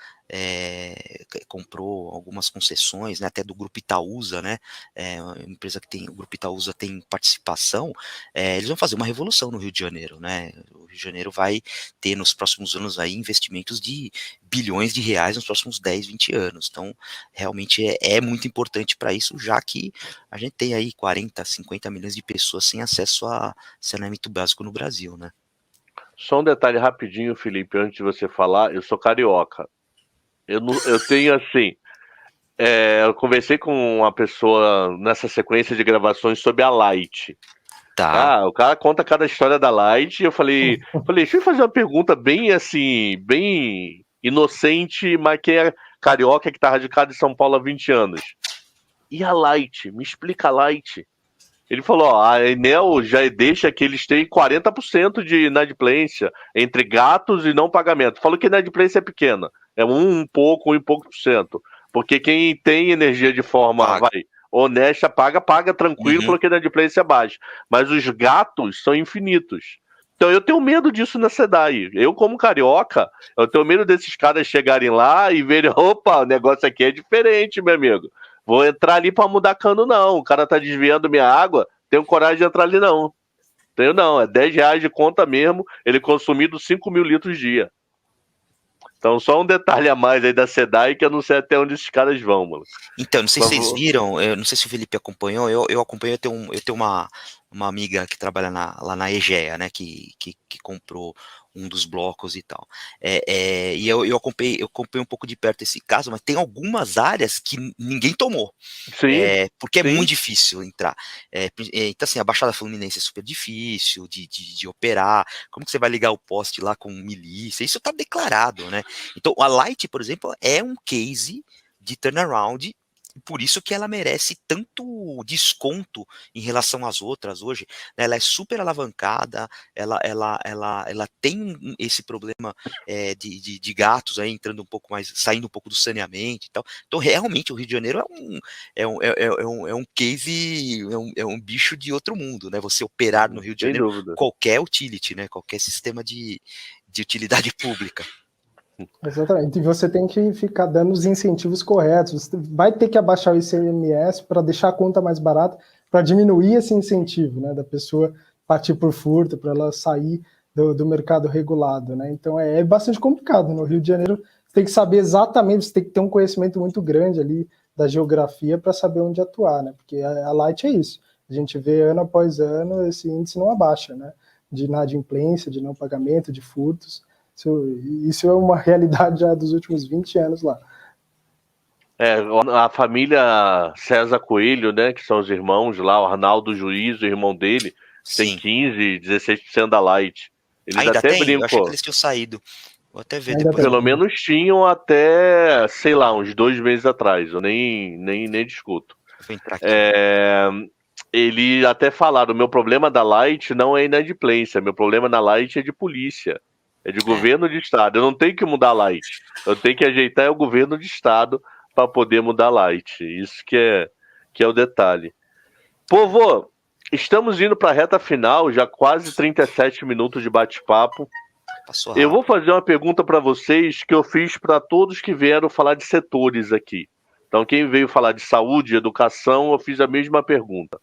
[SPEAKER 3] comprou algumas concessões, né, até do Grupo Itaúsa, né, uma empresa que o Grupo Itaúsa tem participação, eles vão fazer uma revolução no Rio de Janeiro, né, o Rio de Janeiro vai ter nos próximos anos aí investimentos de bilhões de reais nos próximos 10, 20 anos, então realmente é muito importante para isso, já que a gente tem aí 40, 50 milhões de pessoas sem acesso a saneamento básico no Brasil, né.
[SPEAKER 1] Só um detalhe rapidinho, Felipe, antes de você falar, eu sou carioca. Eu tenho assim, eu conversei com uma pessoa nessa sequência de gravações sobre a Light.
[SPEAKER 3] Tá.
[SPEAKER 1] O cara conta cada história da Light e eu falei, deixa eu fazer uma pergunta bem assim, bem inocente, mas que é carioca que tá radicado em São Paulo há 20 anos. E a Light? Me explica a Light. Ele falou, ó, a Enel já deixa que eles têm 40% de inadimplência entre gatos e não pagamento. Falou que a inadimplência é pequena, é um pouco por cento. Porque quem tem energia de forma, honesta, paga tranquilo, porque a inadimplência é baixa. Mas os gatos são infinitos. Então eu tenho medo disso na SEDAI. Eu, como carioca, eu tenho medo desses caras chegarem lá e verem, opa, o negócio aqui é diferente, meu amigo. Vou entrar ali pra mudar cano, não. O cara tá desviando minha água, tenho coragem de entrar ali, não. Tenho não, é 10 reais de conta mesmo, ele consumindo 5 mil litros dia. Então só um detalhe a mais aí da SEDAI que eu não sei até onde esses caras vão, mano.
[SPEAKER 3] Então, não sei se vocês viram, eu não sei se o Felipe acompanhou, eu acompanho, eu tenho uma amiga que trabalha lá na EGEA, né, que comprou um dos blocos e tal. E eu acompanhei um pouco de perto esse caso, mas tem algumas áreas que ninguém tomou.
[SPEAKER 1] Sim.
[SPEAKER 3] Porque é muito difícil entrar. Então, assim, a Baixada Fluminense é super difícil de operar. Como que você vai ligar o poste lá com milícia? Isso tá declarado, né? Então, a Light, por exemplo, é um case de turnaround por isso que ela merece tanto desconto em relação às outras hoje, né? Ela é super alavancada, ela tem esse problema de gatos aí entrando um pouco mais, saindo um pouco do saneamento e tal. Então, realmente, o Rio de Janeiro é um case, é um bicho de outro mundo, né? Você operar no Rio de
[SPEAKER 1] Sem
[SPEAKER 3] Janeiro
[SPEAKER 1] dúvida.
[SPEAKER 3] qualquer utility, né? Qualquer sistema de utilidade pública.
[SPEAKER 2] Exatamente. E você tem que ficar dando os incentivos corretos. Você vai ter que abaixar o ICMS para deixar a conta mais barata, para diminuir esse incentivo, né, da pessoa partir por furto, para ela sair do mercado regulado, né? Então é bastante complicado. No Rio de Janeiro, você tem que saber exatamente, você tem que ter um conhecimento muito grande ali da geografia para saber onde atuar, né? Porque a Light é isso. A gente vê ano após ano esse índice não abaixa, né? De inadimplência, de não pagamento, de furtos. Isso é uma realidade já dos últimos 20 anos lá.
[SPEAKER 1] A família César Coelho, né, que são os irmãos lá, o Arnaldo Juiz, o irmão dele, tem
[SPEAKER 3] Sim.
[SPEAKER 1] 15, 16% da Light. Eles
[SPEAKER 3] Ainda
[SPEAKER 1] até
[SPEAKER 3] tem? Eu achei que
[SPEAKER 1] brincam.
[SPEAKER 3] eles tinham saído. Vou até ver
[SPEAKER 2] Ainda
[SPEAKER 3] depois.
[SPEAKER 1] Pelo menos tinham até, sei lá, uns 2 meses atrás. Eu nem discuto.
[SPEAKER 3] Vou entrar aqui.
[SPEAKER 1] Ele até falaram, o meu problema da Light não é inadimplência, meu problema da Light é de polícia, é de governo de estado. Eu não tenho que mudar a Light, eu tenho que ajeitar o governo de estado para poder mudar a Light. Isso que é o detalhe. Povo, estamos indo para a reta final, já quase 37 minutos de bate-papo.
[SPEAKER 3] Passou
[SPEAKER 1] Eu
[SPEAKER 3] rápido.
[SPEAKER 1] vou fazer uma pergunta para vocês que eu fiz para todos que vieram falar de setores aqui. Então, quem veio falar de saúde e educação, eu fiz a mesma pergunta.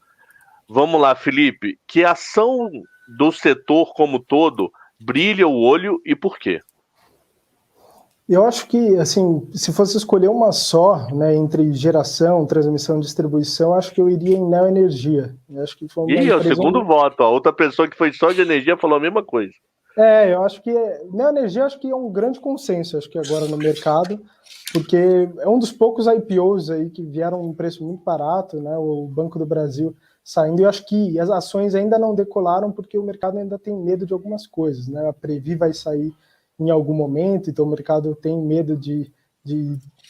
[SPEAKER 1] Vamos lá, Felipe. Que ação do setor como todo brilha o olho e por quê?
[SPEAKER 2] Eu acho que, assim, se fosse escolher uma só, né, entre geração, transmissão e distribuição, acho que eu iria em Neoenergia. Eu acho que foi uma
[SPEAKER 1] E é o
[SPEAKER 2] empresa...
[SPEAKER 1] segundo voto. A outra pessoa que foi só de energia falou a mesma coisa.
[SPEAKER 2] Eu acho que Neoenergia acho que é um grande consenso, acho que agora no mercado, porque é um dos poucos IPOs aí que vieram um preço muito barato, né, o Banco do Brasil saindo, e eu acho que as ações ainda não decolaram porque o mercado ainda tem medo de algumas coisas, né, a Previ vai sair em algum momento, então o mercado tem medo de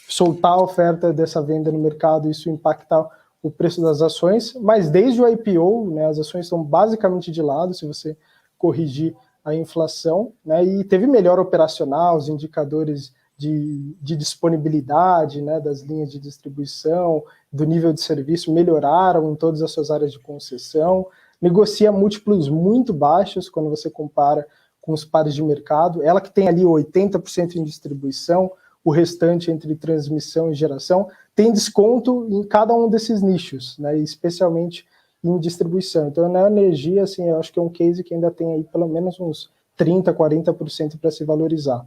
[SPEAKER 2] soltar a oferta dessa venda no mercado, isso impactar o preço das ações, mas desde o IPO, né, as ações estão basicamente de lado, se você corrigir a inflação, né, e teve melhor operacional, os indicadores de disponibilidade, né, das linhas de distribuição, do nível de serviço melhoraram em todas as suas áreas de concessão, negocia múltiplos muito baixos quando você compara com os pares de mercado, ela que tem ali 80% em distribuição, o restante entre transmissão e geração, tem desconto em cada um desses nichos, né, especialmente em distribuição. Então, na energia, assim, eu acho que é um case que ainda tem aí pelo menos uns 30%, 40% para se valorizar.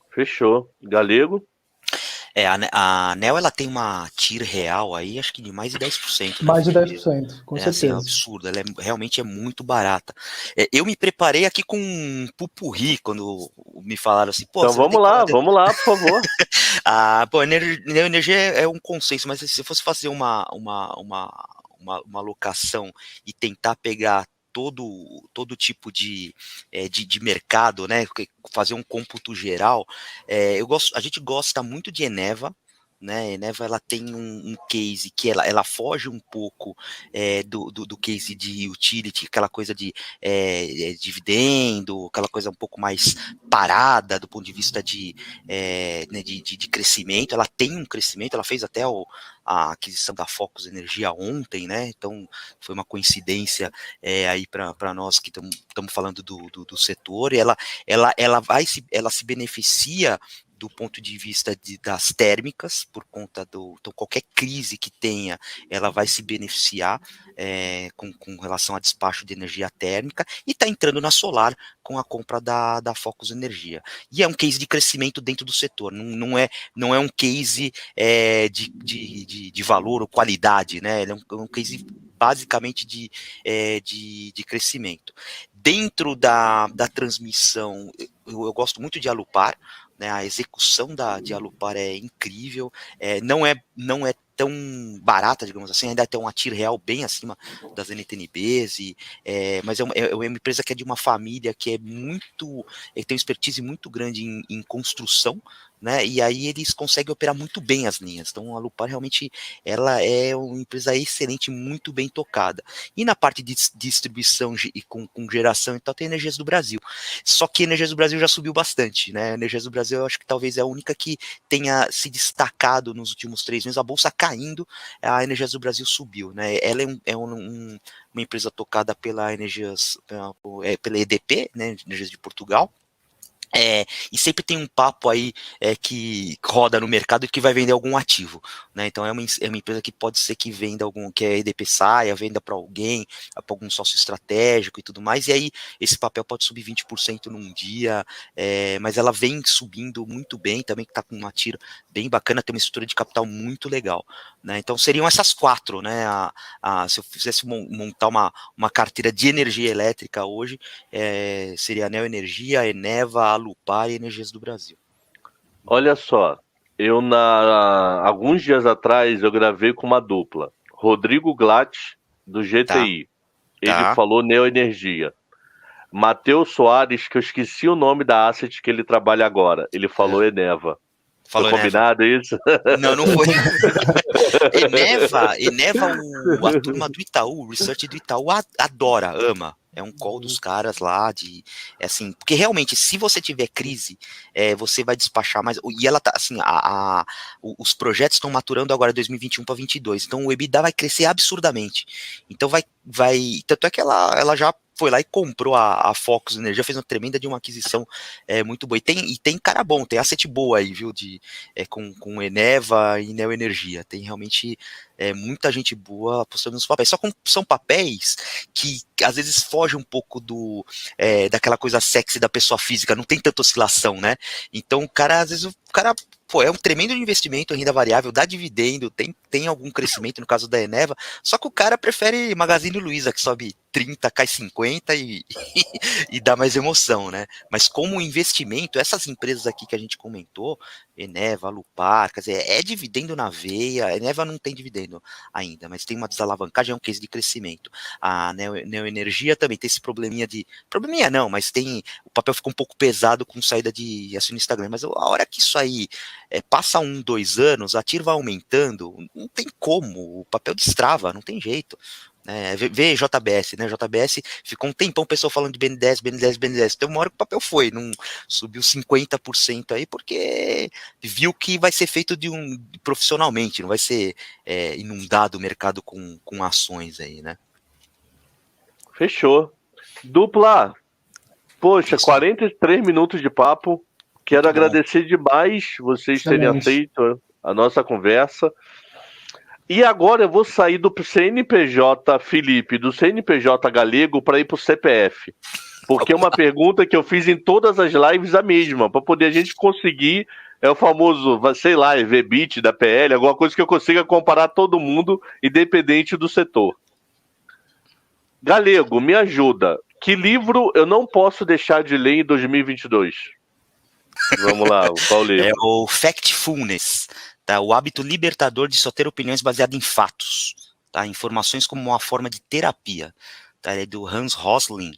[SPEAKER 1] Fechou. Galego?
[SPEAKER 3] A ANEEL, ela tem uma TIR real aí, acho que de mais de 10%.
[SPEAKER 2] Mais de
[SPEAKER 3] Felipe?
[SPEAKER 2] 10%, com
[SPEAKER 3] Assim, é
[SPEAKER 2] certeza.
[SPEAKER 3] um absurdo, ela realmente é muito barata. Eu me preparei aqui com um pupurri quando me falaram assim, pô,
[SPEAKER 1] Então
[SPEAKER 3] você vai ter
[SPEAKER 1] vamos lá, por favor.
[SPEAKER 3] Pô, energia é um consenso, mas se eu fosse fazer uma alocação e tentar pegar todo tipo de mercado, né? Fazer um cômputo geral, a gente gosta muito de Eneva. Né, a Eneva, ela tem um case que ela foge um pouco do case de utility, aquela coisa de dividendo, aquela coisa um pouco mais parada do ponto de vista de crescimento. Ela tem um crescimento, ela fez até a aquisição da Focus Energia ontem, né? Então foi uma coincidência aí para nós que estamos falando do setor. E ela se beneficia do ponto de vista das térmicas, por conta então qualquer crise que tenha, ela vai se beneficiar com relação a despacho de energia térmica, e está entrando na solar com a compra da Focus Energia. E é um case de crescimento dentro do setor, não é um case de valor ou qualidade, né? Ele é um case basicamente de crescimento. Dentro da transmissão, eu gosto muito de Alupar, né, a execução de Alupar é incrível, não é tão barata, digamos assim, ainda tem uma TIR real bem acima das NTNBs, mas é uma empresa que é de uma família que é muito, tem uma expertise muito grande em construção, né, e aí eles conseguem operar muito bem as linhas. Então a Alupar realmente ela é uma empresa excelente, muito bem tocada. E na parte de distribuição e com geração, então tem Energias do Brasil. Só que a Energias do Brasil já subiu bastante, né? A Energias do Brasil eu acho que talvez é a única que tenha se destacado nos últimos 3 meses. A bolsa caindo, a Energias do Brasil subiu, né? Ela uma empresa tocada pela Energias, pela EDP, né? Energias de Portugal. E sempre tem um papo aí que roda no mercado e que vai vender algum ativo, né? Então é uma empresa que pode ser que venda que a EDP saia, venda para alguém, para algum sócio estratégico e tudo mais, e aí esse papel pode subir 20% num dia, mas ela vem subindo muito bem, também que está com uma tira bem bacana, tem uma estrutura de capital muito legal, né? Então seriam essas 4, né? Se eu fizesse montar uma carteira de energia elétrica hoje, seria a Neo Energia, a Eneva, a Alupar e Energias do Brasil.
[SPEAKER 1] Olha só, alguns dias atrás eu gravei com uma dupla, Rodrigo Glatt, do GTI, ele falou Neoenergia. Matheus Soares, que eu esqueci o nome da asset que ele trabalha agora, ele falou Eneva. Foi combinado isso?
[SPEAKER 3] Não foi. Eneva, a turma do Itaú, o research do Itaú adora, ama. É um call dos caras lá assim, porque realmente, se você tiver crise, você vai despachar mais, e ela tá, assim, os projetos estão maturando agora 2021 para 2022, então o EBITDA vai crescer absurdamente, então tanto é que ela já foi lá e comprou a Focus Energia, fez uma tremenda de uma aquisição muito boa, e tem cara bom, tem asset boa aí, viu, com Eneva e Neo Energia, tem realmente muita gente boa apostando nos papéis, só que são papéis que às vezes fogem um pouco daquela coisa sexy da pessoa física, não tem tanta oscilação, né? Então às vezes o cara é um tremendo investimento em renda variável, dá dividendo, tem algum crescimento no caso da Eneva, só que o cara prefere Magazine Luiza, que sobe 30, cai 50 e dá mais emoção, né? Mas como investimento, essas empresas aqui que a gente comentou, Eneva, Alupar, quer dizer, é dividendo na veia, a Eneva não tem dividendo ainda, mas tem uma desalavancagem, é um case de crescimento. A Neo Energia também tem esse probleminha não, mas o papel fica um pouco pesado com saída de acionista grande, mas a hora que isso aí passa 1, 2 anos, a TIR vai aumentando, não tem como, o papel destrava, não tem jeito. Vê JBS, né? JBS ficou um tempão o pessoal falando de BN10, BN10, BN10. Tem uma hora que o papel não subiu 50% aí, porque viu que vai ser feito profissionalmente, não vai ser inundado o mercado com ações aí, né?
[SPEAKER 1] Fechou. Dupla, poxa, 43 minutos de papo. Quero agradecer demais vocês terem aceito a nossa conversa. E agora eu vou sair do CNPJ Felipe, do CNPJ Galego, para ir para o CPF. Porque é uma pergunta que eu fiz em todas as lives a mesma, para poder a gente conseguir, o famoso, sei lá, VBIT da PL, alguma coisa que eu consiga comparar todo mundo, independente do setor. Galego, me ajuda. Que livro eu não posso deixar de ler em 2022? Vamos lá, qual livro?
[SPEAKER 3] É o Factfulness. Tá, o hábito libertador de só ter opiniões baseadas em fatos, tá, informações como uma forma de terapia, tá, é do Hans Rosling.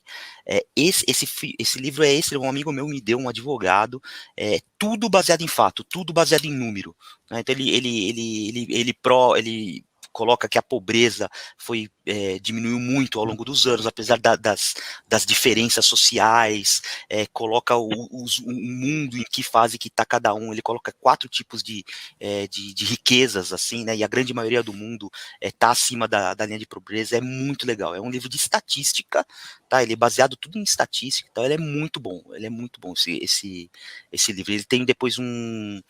[SPEAKER 3] Esse livro um amigo meu me deu, um advogado, tudo baseado em fato, tudo baseado em número, né, então ele coloca que a pobreza diminuiu muito ao longo dos anos, apesar das diferenças sociais, coloca o mundo em que fase que está cada um, ele coloca 4 tipos de riquezas, assim, né, e a grande maioria do mundo está acima da linha de pobreza, é muito legal, é um livro de estatística, tá, ele é baseado tudo em estatística, então ele é muito bom esse livro, ele tem depois um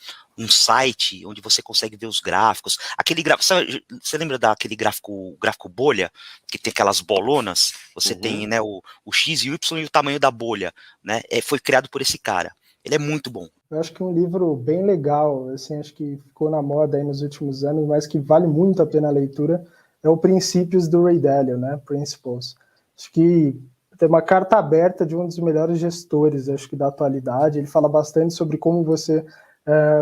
[SPEAKER 3] site onde você consegue ver os gráficos, aquele gráfico, você lembra daquele gráfico bolha, que tem aquelas bolonas, você tem, né, o X e o Y e o tamanho da bolha, né, foi criado por esse cara, ele é muito bom.
[SPEAKER 2] Eu acho que um livro bem legal, assim, acho que ficou na moda aí nos últimos anos, mas que vale muito a pena a leitura, é o Princípios do Ray Dalio, né, Principles. Acho que tem uma carta aberta de um dos melhores gestores, acho que da atualidade, ele fala bastante sobre como você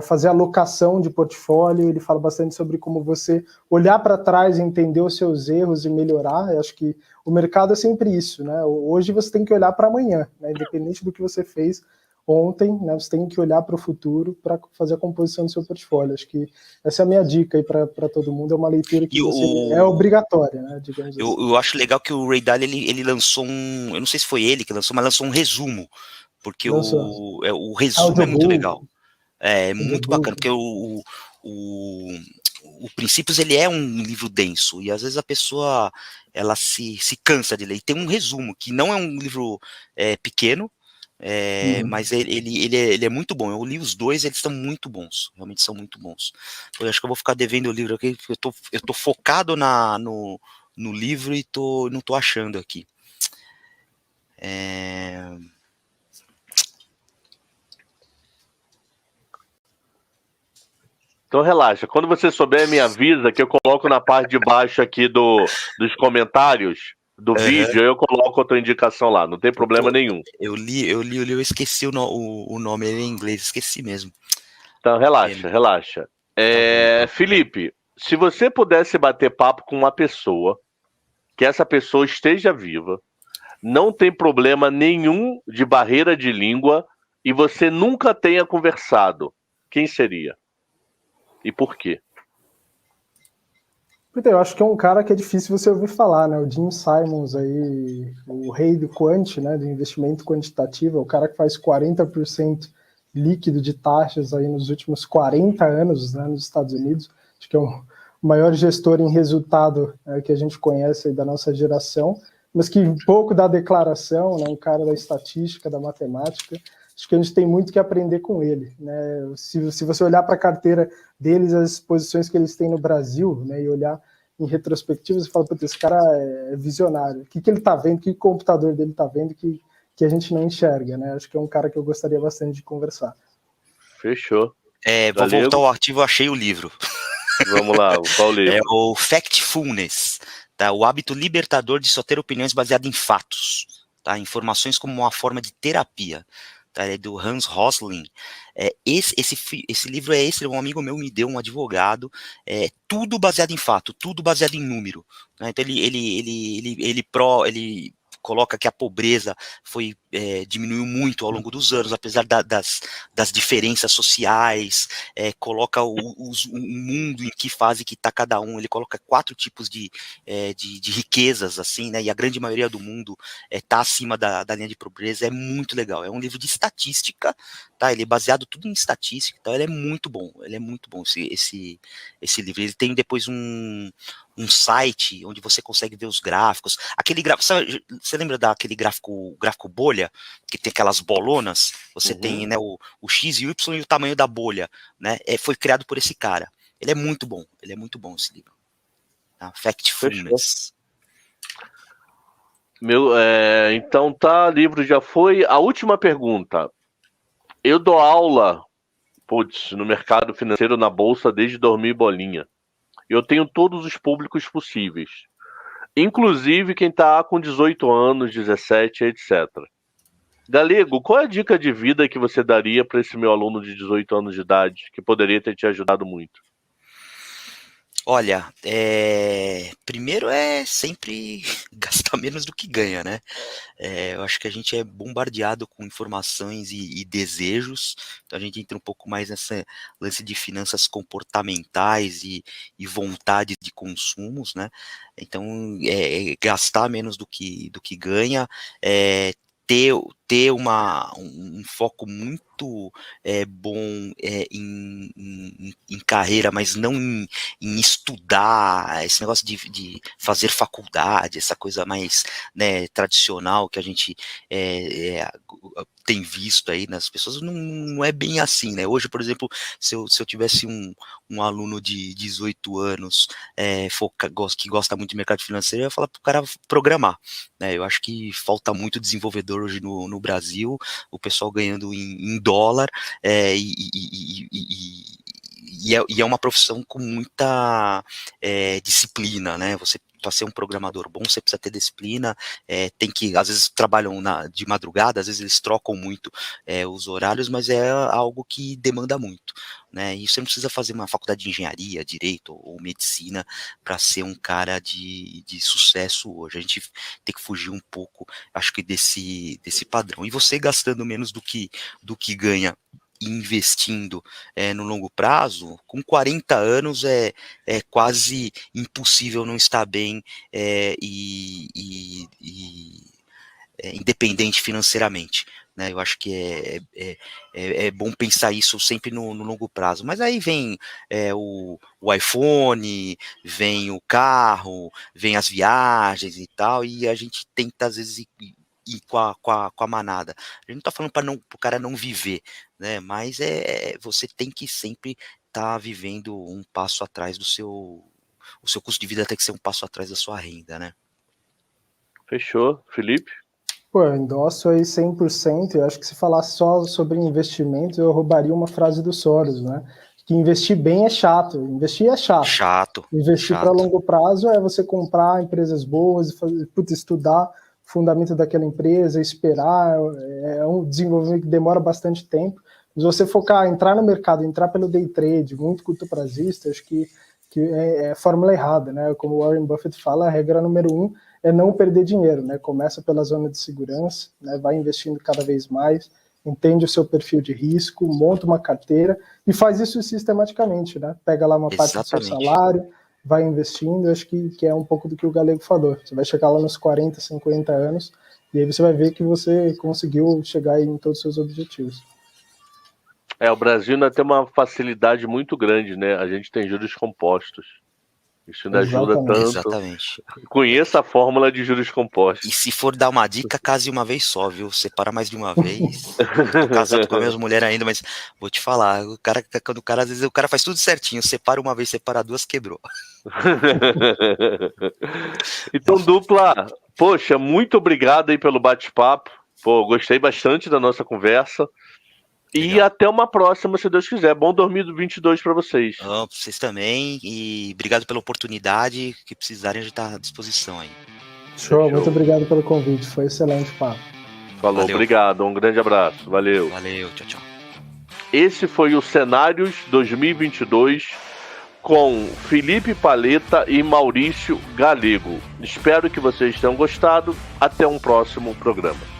[SPEAKER 2] fazer alocação de portfólio, ele fala bastante sobre como você olhar para trás, entender os seus erros e melhorar. Eu acho que o mercado é sempre isso, né? Hoje você tem que olhar para amanhã, né? Independente do que você fez ontem, né? Você tem que olhar para o futuro para fazer a composição do seu portfólio. Acho que essa é a minha dica aí para todo mundo, é uma leitura que é obrigatória, né? Digamos assim.
[SPEAKER 3] Eu acho legal que o Ray Dalio, ele lançou eu não sei se foi ele que lançou, mas lançou um resumo, porque o resumo é muito legal. É muito bacana, porque o Princípios, ele é um livro denso, e às vezes a pessoa, ela se cansa de ler. E tem um resumo, que não é um livro pequeno, mas ele é muito bom. Eu li os dois, eles são muito bons, realmente são muito bons. Eu acho que eu vou ficar devendo o livro aqui, porque eu tô focado no livro e não tô achando aqui.
[SPEAKER 1] Então relaxa, quando você souber, me avisa que eu coloco na parte de baixo aqui dos comentários do vídeo, eu coloco outra indicação lá, não tem problema nenhum.
[SPEAKER 3] Eu li, eu esqueci o nome, ele é em inglês, esqueci mesmo.
[SPEAKER 1] Então relaxa. Felipe, se você pudesse bater papo com uma pessoa, que essa pessoa esteja viva, não tem problema nenhum de barreira de língua e você nunca tenha conversado, quem seria? E por quê?
[SPEAKER 2] Eu acho que é um cara que é difícil você ouvir falar, né? O Jim Simons aí, o rei do quant, né? Do investimento quantitativo, é o cara que faz 40% líquido de taxas aí nos últimos 40 anos, né, nos Estados Unidos. Acho que é o maior gestor em resultado que a gente conhece aí da nossa geração, mas que um pouco da declaração, né? Um cara da estatística, da matemática. Acho que a gente tem muito que aprender com ele, né? Se você olhar para a carteira deles, as posições que eles têm no Brasil, né, e olhar em retrospectiva, você fala, esse cara é visionário. O que ele está vendo, que computador dele está vendo que a gente não enxerga, né? Acho que é um cara que eu gostaria bastante de conversar.
[SPEAKER 1] Fechou.
[SPEAKER 3] Vou voltar ao artigo, eu achei o livro.
[SPEAKER 1] Vamos lá, qual livro?
[SPEAKER 3] É o Factfulness, tá? O hábito libertador de só ter opiniões baseadas em fatos, tá? Informações como uma forma de terapia. É do Hans Rosling. Esse livro um amigo meu me deu, um advogado, tudo baseado em fato, tudo baseado em número, né? Então ele coloca que a pobreza diminuiu muito ao longo dos anos, apesar das diferenças sociais, coloca o mundo em que fase que está cada um, ele coloca 4 tipos de riquezas, assim, né, e a grande maioria do mundo está acima da linha de pobreza. É muito legal, é um livro de estatística, tá, ele é baseado tudo em estatística, então ele é muito bom esse livro. Ele tem depois um site onde você consegue ver os gráficos, aquele gráfico, você lembra daquele gráfico bolha, que tem aquelas bolonas, você tem, né, o X e o Y e o tamanho da bolha, né, foi criado por esse cara. Ele é muito bom esse livro. Tá? Factfulness.
[SPEAKER 1] Então tá, livro já foi. A última pergunta. Eu dou aula, no mercado financeiro, na bolsa, desde 2000 bolinha. Eu tenho todos os públicos possíveis, inclusive quem está com 18 anos, 17, etc. Galego, qual é a dica de vida que você daria para esse meu aluno de 18 anos de idade, que poderia ter te ajudado muito?
[SPEAKER 3] Olha, primeiro sempre gastar menos do que ganha, né? Eu acho que a gente é bombardeado com informações e desejos, então a gente entra um pouco mais nessa lance de finanças comportamentais e vontade de consumos, né? Então, gastar menos do que ganha, ter um foco muito bom em carreira, mas não em estudar, esse negócio de fazer faculdade, essa coisa mais, né, tradicional que a gente tem visto aí nas pessoas, não é bem assim, né? Hoje, por exemplo, se eu tivesse um aluno de 18 anos que gosta muito de mercado financeiro, eu ia falar para o cara programar, né? Eu acho que falta muito desenvolvedor hoje no Brasil, o pessoal ganhando em dólar, e é uma profissão com muita disciplina, né? Você para ser um programador bom, você precisa ter disciplina, tem que, às vezes trabalham de madrugada, às vezes eles trocam muito os horários, mas é algo que demanda muito, né? E você não precisa fazer uma faculdade de engenharia, direito ou medicina para ser um cara de sucesso hoje. A gente tem que fugir um pouco, acho que desse padrão. E você gastando menos do que ganha investindo no longo prazo, com 40 anos é quase impossível não estar bem independente financeiramente, né? Eu acho que é bom pensar isso sempre no longo prazo. Mas aí vem o iPhone, vem o carro, vem as viagens e tal, e a gente tenta às vezes ir com a manada. A gente não tá falando para o cara não viver, né? Mas você tem que sempre estar vivendo um passo atrás o seu custo de vida tem que ser um passo atrás da sua renda, né?
[SPEAKER 1] Fechou. Felipe?
[SPEAKER 2] Pô, eu endosso aí 100%. Eu acho que se falasse só sobre investimento, eu roubaria uma frase do Soros, né? Que investir bem é chato. Investir é chato.
[SPEAKER 3] Chato.
[SPEAKER 2] Investir para longo prazo é você comprar empresas boas, estudar o fundamento daquela empresa, esperar. É um desenvolvimento que demora bastante tempo. Mas você focar, entrar no mercado, entrar pelo day trade, muito curto prazista, acho que é fórmula errada, né? Como o Warren Buffett fala, a regra número 1 é não perder dinheiro, né? Começa pela zona de segurança, né? Vai investindo cada vez mais, entende o seu perfil de risco, monta uma carteira e faz isso sistematicamente, né? Pega lá uma parte do seu salário, vai investindo. Eu acho que é um pouco do que o Galego falou. Você vai chegar lá nos 40, 50 anos e aí você vai ver que você conseguiu chegar em todos os seus objetivos.
[SPEAKER 1] O Brasil ainda tem uma facilidade muito grande, né? A gente tem juros compostos. Isso ainda ajuda tanto.
[SPEAKER 3] Exatamente.
[SPEAKER 1] Conheça a fórmula de juros compostos.
[SPEAKER 3] E se for dar uma dica, case uma vez só, viu? Separa mais de uma vez. Tô casado com a mesma mulher ainda, mas vou te falar, às vezes o cara faz tudo certinho, separa uma vez, separa duas, quebrou.
[SPEAKER 1] Então, dupla, poxa, muito obrigado aí pelo bate-papo. Pô, gostei bastante da nossa conversa. E até uma próxima, se Deus quiser. Bom 2022 para vocês.
[SPEAKER 3] Pra vocês também. E obrigado pela oportunidade. Que precisarem, a gente está à disposição aí.
[SPEAKER 2] Show, muito obrigado pelo convite. Foi excelente papo.
[SPEAKER 1] Falou, valeu. Obrigado. Um grande abraço. Valeu.
[SPEAKER 3] Valeu, tchau, tchau.
[SPEAKER 1] Esse foi o Cenários 2022 com Felipe Paleta e Maurício Galego. Espero que vocês tenham gostado. Até um próximo programa.